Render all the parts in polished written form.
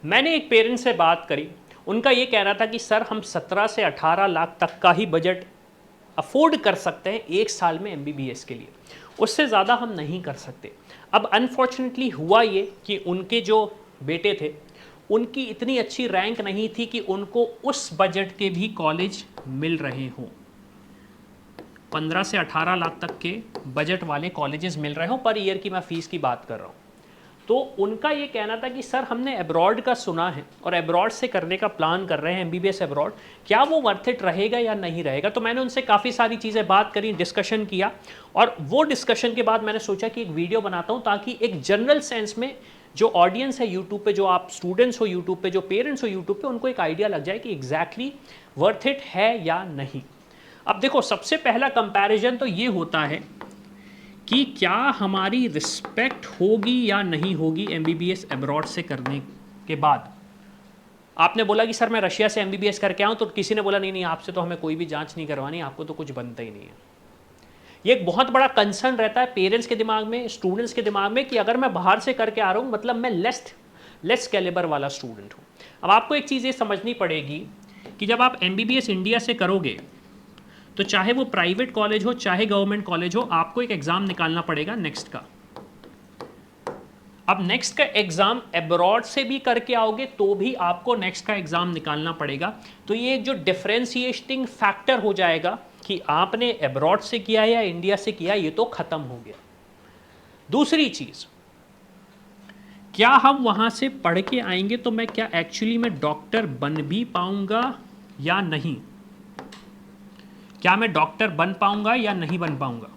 मैंने एक पेरेंट से बात करी, उनका ये कहना था कि सर हम 17 से 18 लाख तक का ही बजट अफोर्ड कर सकते हैं एक साल में एमबीबीएस के लिए, उससे ज़्यादा हम नहीं कर सकते। अब अनफॉर्चुनेटली हुआ ये कि उनके जो बेटे थे उनकी इतनी अच्छी रैंक नहीं थी कि उनको उस बजट के भी कॉलेज मिल रहे हों, 15 से 18 लाख तक के बजट वाले कॉलेजेस मिल रहे हों पर ईयर की मैं फ़ीस की बात कर रहा हूँ। तो उनका ये कहना था कि सर हमने अब्रॉड का सुना है और अब्रॉड से करने का प्लान कर रहे हैं एमबीबीएस अब्रॉड, क्या वो वर्थ इट रहेगा या नहीं रहेगा। तो मैंने उनसे काफ़ी सारी चीज़ें बात करी, डिस्कशन किया, और वो डिस्कशन के बाद मैंने सोचा कि एक वीडियो बनाता हूँ ताकि एक जनरल सेंस में जो ऑडियंस है यूट्यूब पे, जो आप स्टूडेंट्स हो यूट्यूब पे, जो पेरेंट्स हो यूट्यूब पे, उनको एक आइडिया लग जाए कि एग्जैक्टली वर्थ इट है या नहीं। अब देखो, सबसे पहला कंपैरिजन तो ये होता है कि क्या हमारी रिस्पेक्ट होगी या नहीं होगी एमबीबीएस अब्रॉड से करने के बाद। आपने बोला कि सर मैं रशिया से एमबीबीएस करके आऊँ, तो किसी ने बोला नहीं नहीं आपसे तो हमें कोई भी जांच नहीं करवानी, आपको तो कुछ बनता ही नहीं है। ये एक बहुत बड़ा कंसर्न रहता है पेरेंट्स के दिमाग में, स्टूडेंट्स के दिमाग में, कि अगर मैं बाहर से करके आ रहा हूँ मतलब मैं लेस कैलिबर वाला स्टूडेंट हूँ। अब आपको एक चीज़ ये समझनी पड़ेगी कि जब आप एमबीबीएस इंडिया से करोगे तो चाहे वो प्राइवेट कॉलेज हो चाहे गवर्नमेंट कॉलेज हो, आपको एक एग्ज़ाम निकालना पड़ेगा नेक्स्ट का। अब नेक्स्ट का एग्ज़ाम अब्रॉड से भी करके आओगे तो भी आपको नेक्स्ट का एग्ज़ाम निकालना पड़ेगा। तो ये एक जो डिफरेंशिएटिंग फैक्टर हो जाएगा कि आपने अब्रॉड से किया या इंडिया से किया, ये तो ख़त्म हो गया। दूसरी चीज़, क्या हम वहाँ से पढ़ के आएंगे तो मैं क्या एक्चुअली में डॉक्टर बन भी पाऊँगा या नहीं। क्या मैं डॉक्टर बन पाऊंगा या नहीं बन पाऊंगा,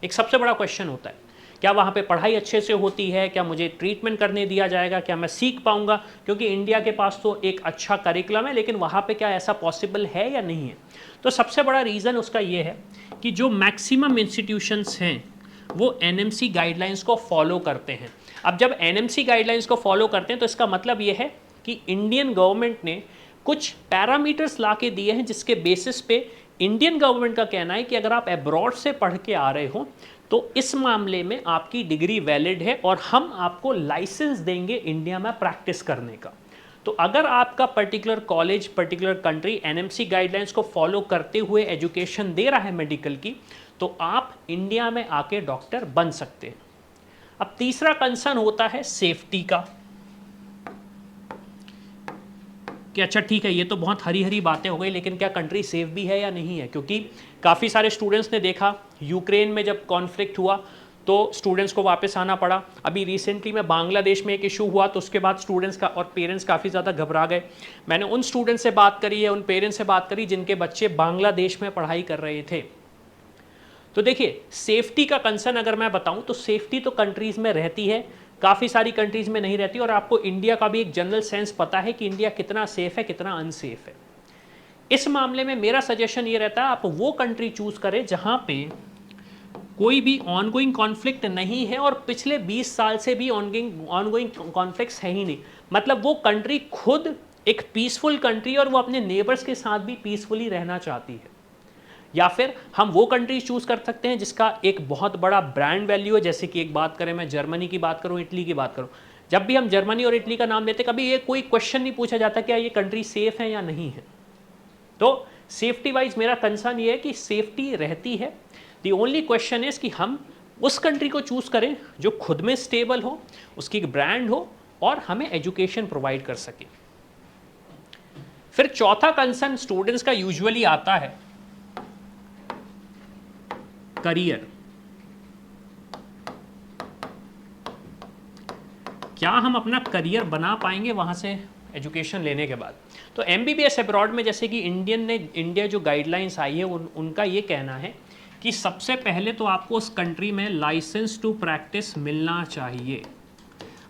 एक सबसे बड़ा क्वेश्चन होता है। क्या वहाँ पे पढ़ाई अच्छे से होती है, क्या मुझे ट्रीटमेंट करने दिया जाएगा, क्या मैं सीख पाऊंगा, क्योंकि इंडिया के पास तो एक अच्छा करिकुलम है, लेकिन वहाँ पे क्या ऐसा पॉसिबल है या नहीं है। तो सबसे बड़ा रीज़न उसका ये है कि जो मैक्सिमम इंस्टीट्यूशंस हैं वो एनएमसी गाइडलाइंस को फॉलो करते हैं। अब जब एनएमसी गाइडलाइंस को फॉलो करते हैं तो इसका मतलब ये है कि इंडियन गवर्नमेंट ने कुछ पैरामीटर्स ला के दिए हैं जिसके बेसिस पे इंडियन गवर्नमेंट का कहना है कि अगर आप अब्रॉड से पढ़ के आ रहे हो तो इस मामले में आपकी डिग्री वैलिड है और हम आपको लाइसेंस देंगे इंडिया में प्रैक्टिस करने का। तो अगर आपका particular college, particular country NMC guidelines को फॉलो करते हुए एजुकेशन दे रहा है मेडिकल की, तो आप इंडिया में आके डॉक्टर बन सकते हैं। अब तीसरा कंसर्न होता है सेफ्टी का, कि अच्छा ठीक है ये तो बहुत हरी हरी बातें हो गई, लेकिन क्या कंट्री सेफ भी है या नहीं है। क्योंकि काफ़ी सारे स्टूडेंट्स ने देखा यूक्रेन में जब कॉन्फ्लिक्ट हुआ तो स्टूडेंट्स को वापस आना पड़ा। अभी रिसेंटली में बांग्लादेश में एक इशू हुआ तो उसके बाद स्टूडेंट्स का और पेरेंट्स काफ़ी ज़्यादा घबरा गए। मैंने उन स्टूडेंट्स से बात करी है, उन पेरेंट्स से बात करी जिनके बच्चे बांग्लादेश में पढ़ाई कर रहे थे। तो देखिए, सेफ्टी का कंसर्न अगर मैं बताऊं तो सेफ्टी तो कंट्रीज़ में रहती है, काफ़ी सारी कंट्रीज़ में नहीं रहती, और आपको इंडिया का भी एक जनरल सेंस पता है कि इंडिया कितना सेफ है कितना अनसेफ है। इस मामले में मेरा सजेशन ये रहता है आप वो कंट्री चूज़ करें जहाँ पे कोई भी ऑनगोइंग कॉन्फ्लिक्ट नहीं है और पिछले 20 साल से भी ऑनगोइंग कॉन्फ्लिक्ट्स है ही नहीं। मतलब वो कंट्री खुद एक पीसफुल कंट्री और वो अपने नेबर्स के साथ भी पीसफुली रहना चाहती है। या फिर हम वो कंट्री चूज़ कर सकते हैं जिसका एक बहुत बड़ा ब्रांड वैल्यू है, जैसे कि एक बात करें, मैं जर्मनी की बात करूं, इटली की बात करूं। जब भी हम जर्मनी और इटली का नाम लेते कभी ये कोई क्वेश्चन नहीं पूछा जाता क्या ये कंट्री सेफ है या नहीं है। तो सेफ्टी वाइज मेरा कंसर्न ये है कि सेफ्टी रहती है। द ओनली क्वेश्चन इज कि हम उस कंट्री को चूज़ करें जो खुद में स्टेबल हो, उसकी एक ब्रांड हो और हमें एजुकेशन प्रोवाइड कर सके। फिर चौथा कंसर्न स्टूडेंट्स का यूजुअली आता है करियर। क्या हम अपना करियर बना पाएंगे वहाँ से एजुकेशन लेने के बाद। तो एमबीबीएस अब्रॉड में जैसे कि इंडिया जो गाइडलाइंस आई है उनका ये कहना है कि सबसे पहले तो आपको उस कंट्री में लाइसेंस टू प्रैक्टिस मिलना चाहिए।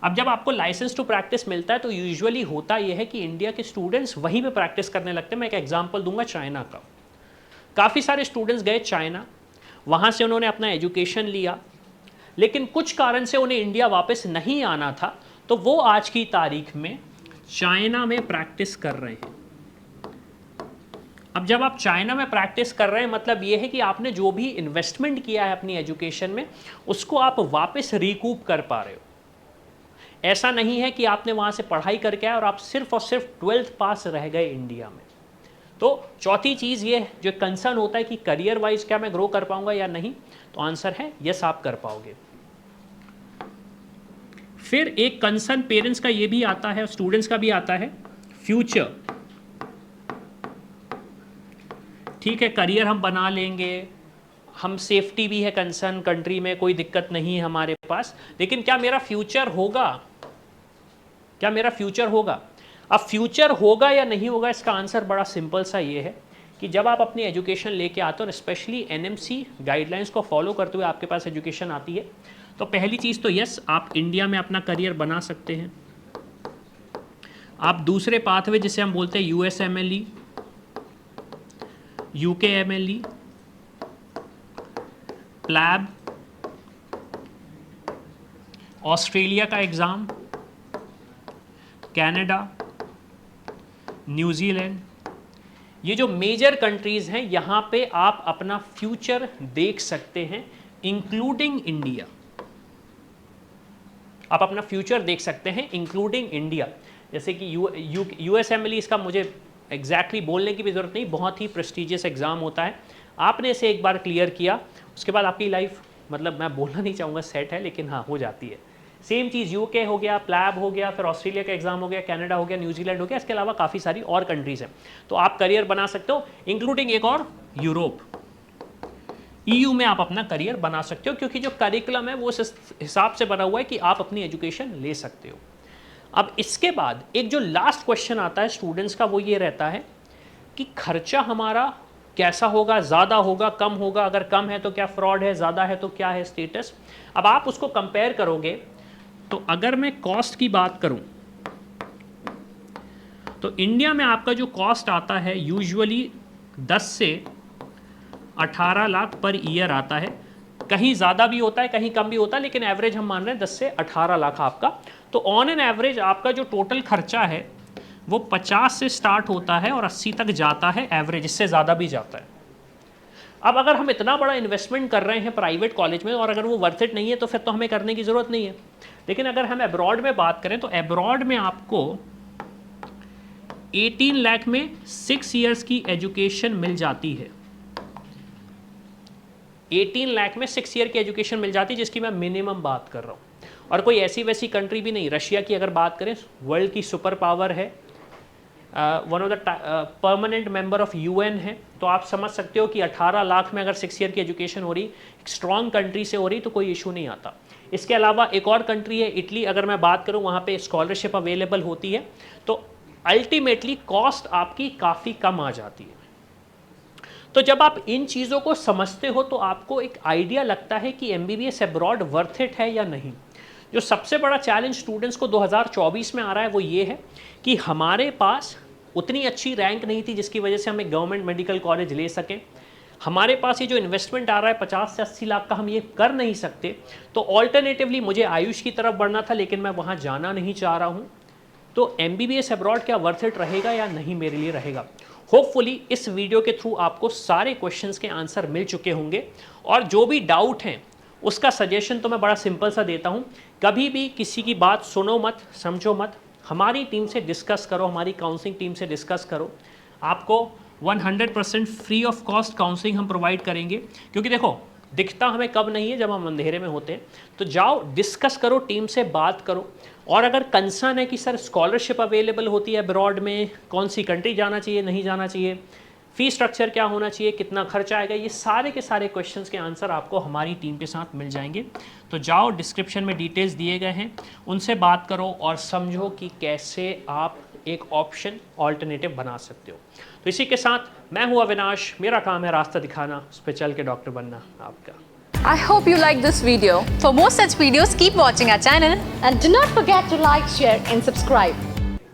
अब जब आपको लाइसेंस टू प्रैक्टिस मिलता है तो यूजुअली होता यह है कि इंडिया के स्टूडेंट्स वहीं पे प्रैक्टिस करने लगते हैं। मैं एक एग्जांपल दूंगा चाइना का। काफ़ी सारे स्टूडेंट्स गए चाइना, वहाँ से उन्होंने अपना एजुकेशन लिया, लेकिन कुछ कारण से उन्हें इंडिया वापस नहीं आना था, तो वो आज की तारीख में चाइना में प्रैक्टिस कर रहे हैं। अब जब आप चाइना में प्रैक्टिस कर रहे हैं मतलब ये है कि आपने जो भी इन्वेस्टमेंट किया है अपनी एजुकेशन में उसको आप वापस रिकूप कर पा रहे हो। ऐसा नहीं है कि आपने वहाँ से पढ़ाई करके आए और आप सिर्फ और सिर्फ 12th पास रह गए इंडिया में। तो चौथी चीज़ ये जो कंसर्न होता है कि करियर वाइज क्या मैं ग्रो कर पाऊंगा या नहीं, तो आंसर है यस, आप कर पाओगे। फिर एक कंसर्न पेरेंट्स का ये भी आता है, स्टूडेंट्स का भी आता है, फ्यूचर। ठीक है, करियर हम बना लेंगे, हम सेफ्टी भी है कंसर्न, कंट्री में कोई दिक्कत नहीं है हमारे पास, लेकिन क्या मेरा फ्यूचर होगा? क्या मेरा फ्यूचर होगा? अब फ्यूचर होगा या नहीं होगा, इसका आंसर बड़ा सिंपल सा ये है कि जब आप अपनी एजुकेशन लेके आते हो और स्पेशली एनएमसी गाइडलाइंस को फॉलो करते हुए आपके पास एजुकेशन आती है, तो पहली चीज़ तो यस, आप इंडिया में अपना करियर बना सकते हैं। आप दूसरे पाथवे जिसे हम बोलते हैं USMLE, UKMLE, प्लैब, ऑस्ट्रेलिया का एग्ज़ाम, कनाडा, न्यूजीलैंड, ये जो मेजर कंट्रीज़ हैं यहाँ पे आप अपना फ्यूचर देख सकते हैं, इंक्लूडिंग इंडिया। आप अपना फ्यूचर देख सकते हैं इंक्लूडिंग इंडिया। जैसे कि USMLE, इसका मुझे एग्जैक्टली बोलने की भी ज़रूरत नहीं, बहुत ही प्रेस्टिजियस एग्ज़ाम होता है। आपने इसे एक बार क्लियर किया, उसके बाद आपकी लाइफ, मतलब मैं बोलना नहीं चाहूँगा सेट है, लेकिन हाँ हो जाती है। सेम चीज़ UK हो गया, प्लैब हो गया, फिर ऑस्ट्रेलिया का एग्जाम हो गया, कनाडा हो गया, न्यूजीलैंड हो गया, इसके अलावा काफ़ी सारी और कंट्रीज़ हैं। तो आप करियर बना सकते हो, इंक्लूडिंग एक और यूरोप, EU में आप अपना करियर बना सकते हो, क्योंकि जो करिकुलम है वो उस हिसाब से बना हुआ है कि आप अपनी एजुकेशन ले सकते हो। अब इसके बाद एक जो लास्ट क्वेश्चन आता है स्टूडेंट्स का, वो ये रहता है कि खर्चा हमारा कैसा होगा, ज़्यादा होगा, कम होगा, अगर कम है तो क्या फ्रॉड है, ज़्यादा है तो क्या है स्टेटस। अब आप उसको कंपेयर करोगे, तो अगर मैं कॉस्ट की बात करूं, तो इंडिया में आपका जो कॉस्ट आता है यूजुअली 10 से 18 लाख पर ईयर आता है। कहीं ज़्यादा भी होता है, कहीं कम भी होता है, लेकिन एवरेज हम मान रहे हैं 10 से 18 लाख आपका। तो ऑन एन एवरेज आपका जो टोटल खर्चा है वो 50 से स्टार्ट होता है और 80 तक जाता है एवरेज, इससे ज़्यादा भी जाता है। अब अगर हम इतना बड़ा इन्वेस्टमेंट कर रहे हैं प्राइवेट कॉलेज में और अगर वो वर्थ इट नहीं है, तो फिर तो हमें करने की ज़रूरत नहीं है। लेकिन अगर हम अब्रॉड में बात करें, तो अब्रॉड में आपको 18 लाख में 6 इयर्स की एजुकेशन मिल जाती है। 18 लाख में 6 ईयर की एजुकेशन मिल जाती है, जिसकी मैं मिनिमम बात कर रहा हूँ। और कोई ऐसी वैसी कंट्री भी नहीं, रशिया की अगर बात करें, वर्ल्ड की सुपर पावर है, one of the permanent member of UN है, तो आप समझ सकते हो कि 18 लाख में अगर 6 ईयर की एजुकेशन हो रही, एक स्ट्रॉन्ग कंट्री से हो रही, तो कोई इशू नहीं आता। इसके अलावा एक और कंट्री है इटली, अगर मैं बात करूं, वहाँ पे स्कॉलरशिप अवेलेबल होती है, तो अल्टीमेटली कॉस्ट आपकी काफ़ी कम आ जाती है। तो जब आप इन चीज़ों को समझते हो, तो आपको एक आइडिया लगता है कि MBBS अब्रॉड वर्थ इट है या नहीं। जो सबसे बड़ा चैलेंज स्टूडेंट्स को 2024 में आ रहा है वो ये है कि हमारे पास उतनी अच्छी रैंक नहीं थी जिसकी वजह से हम एक गवर्नमेंट मेडिकल कॉलेज ले सकें। हमारे पास ये जो इन्वेस्टमेंट आ रहा है 50 से 80 लाख का, हम ये कर नहीं सकते। तो ऑल्टरनेटिवली मुझे आयुष की तरफ बढ़ना था, लेकिन मैं वहाँ जाना नहीं चाह रहा हूँ। तो MBBS अब्रॉड क्या वर्थ इट रहेगा या नहीं मेरे लिए रहेगा। होपफुली इस वीडियो के थ्रू आपको सारे क्वेश्चंस के आंसर मिल चुके होंगे, और जो भी डाउट हैं उसका सजेशन तो मैं बड़ा सिंपल सा देता हूँ, कभी भी किसी की बात सुनो मत, समझो मत, हमारी टीम से डिस्कस करो, हमारी काउंसलिंग टीम से डिस्कस करो। आपको 100% फ्री ऑफ कॉस्ट काउंसलिंग हम प्रोवाइड करेंगे, क्योंकि देखो दिखता हमें कब नहीं है, जब हम अंधेरे में होते हैं। तो जाओ डिस्कस करो, टीम से बात करो, और अगर कंसर्न है कि सर स्कॉलरशिप अवेलेबल होती है अब्रॉड में, कौन सी कंट्री जाना चाहिए, नहीं जाना चाहिए, फी स्ट्रक्चर क्या होना चाहिए, कितना खर्चा आएगा, ये सारे के सारे क्वेश्चंस के आंसर आपको हमारी टीम के साथ मिल जाएंगे। तो जाओ, डिस्क्रिप्शन में डिटेल्स दिए गए हैं, उनसे बात करो और समझो कि कैसे आप एक ऑप्शन ऑल्टरनेटिव बना सकते हो। तो इसी के साथ मैं हूँ अविनाश, मेरा काम है रास्ता दिखाना, उस पर चल के डॉक्टर बनना आपका। I hope you like this video. For more such videos, keep watching our channel and do not forget to like, share and subscribe.